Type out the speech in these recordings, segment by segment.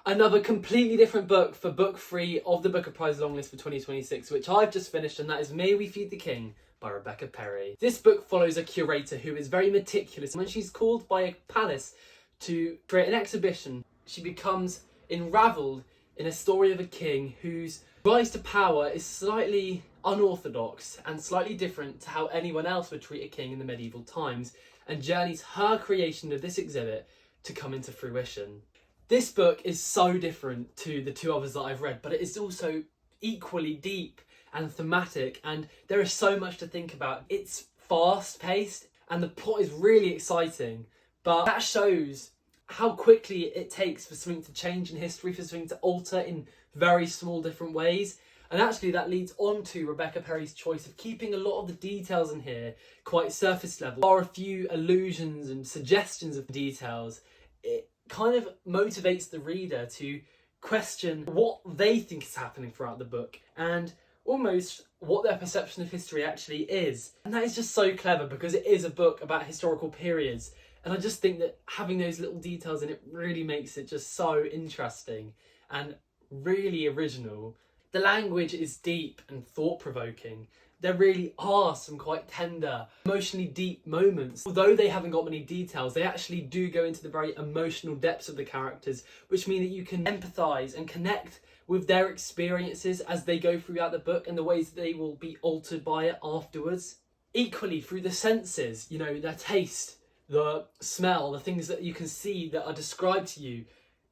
another completely different book for book 3 of the Booker Prize longlist for 2026, which I've just finished, and that is May We Feed the King by Rebecca Perry. This book follows a curator who is very meticulous. When she's called by a palace to create an exhibition, she becomes enravelled in a story of a king whose rise to power is slightly unorthodox and slightly different to how anyone else would treat a king in the medieval times, and journeys her creation of this exhibit to come into fruition. This book is so different to the 2 others that I've read, but it is also equally deep and thematic, and there is so much to think about. It's fast-paced and the plot is really exciting, but that shows how quickly it takes for something to change in history, for something to alter in very small different ways. And actually that leads on to Rebecca Perry's choice of keeping a lot of the details in here quite surface level. There are a few allusions and suggestions of details. It kind of motivates the reader to question what they think is happening throughout the book and almost what their perception of history actually is. And that is just so clever because it is a book about historical periods. And I just think that having those little details in it really makes it just so interesting and really original. The language is deep and thought-provoking. There really are some quite tender, emotionally deep moments. Although they haven't got many details, they actually do go into the very emotional depths of the characters, which mean that you can empathise and connect with their experiences as they go throughout the book and the ways that they will be altered by it afterwards. Equally, through the senses, you know, their taste, the smell, the things that you can see that are described to you,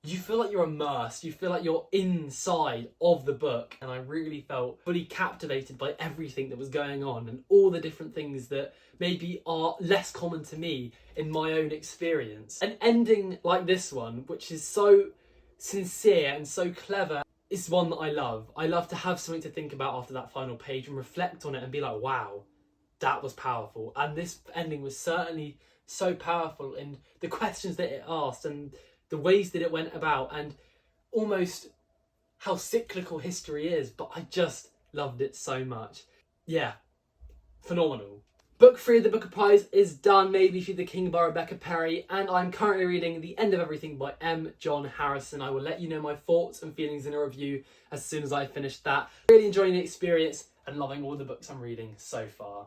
you feel like you're immersed, you feel like you're inside of the book. And I really felt fully captivated by everything that was going on and all the different things that maybe are less common to me in my own experience. An ending like this one, which is so sincere and so clever, is one that I love. I love to have something to think about after that final page and reflect on it and be like, wow, that was powerful. And this ending was certainly so powerful in the questions that it asked and the ways that it went about and almost how cyclical history is, but I just loved it so much. Yeah, phenomenal. Book 3 of the Booker Prize is done, May We Feed the King by Rebecca Perry, and I'm currently reading The End of Everything by M. John Harrison. I will let you know my thoughts and feelings in a review as soon as I finish that. Really enjoying the experience and loving all the books I'm reading so far.